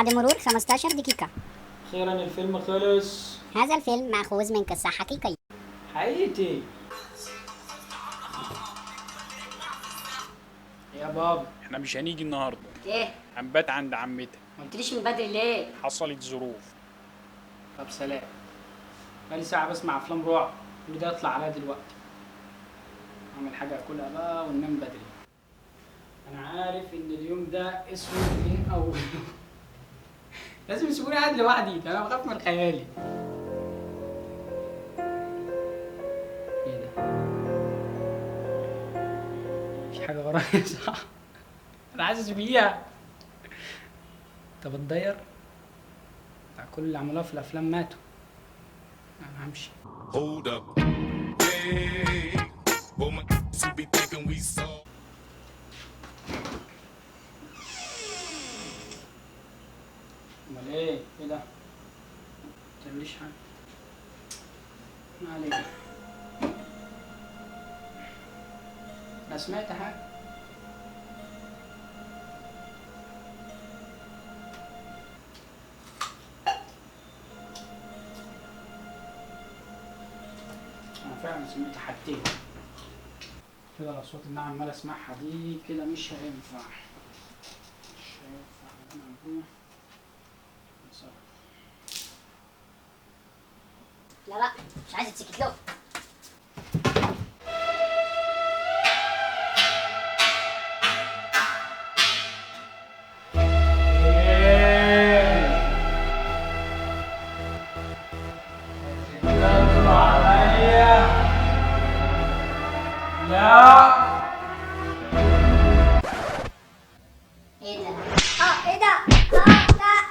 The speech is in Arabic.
بعد مرور 15 دقيقة. أخيرا الفيلم خلص. هذا الفيلم مأخوذ من قصة حقيقية. حقيقتي يا بابا. احنا مش هنيجي النهارده، ايه؟ هنبات عند عمتك. ما قلتليش من بدري ليه؟ حصلت ظروف. طب سلام. بقالي ساعة بسمع أفلام رعب، كل ده يطلع عليا دلوقتي. أعمل حاجة أكلها بقى وننام بدري. أنا عارف إن اليوم ده اسود من أوله. لازم يسيبوني قاعد لوحدي، ده أنا بخاف من خيالي. إيه ده؟ في حاجة ورايا صح؟ أنا حاسس بيها. طب اتضير؟ بتاع كل اللي عملوها في الأفلام ماتوا. أنا همشي. Hold up. Hey, well, my should be thinking we saw. امال ايه؟ ايه ده؟ متعمليش حاجة. ما علينا. أنا سمعت حاجة. أنا فعلا سمعت حاجتين. كده الأصوات اللي أنا عمال أسمعها دي كده مش هينفع. مش هينفع. أنا أبويا اتصرف. لا لا، مش عايز تسكت له. ايه ده؟ ايه ده؟ لا.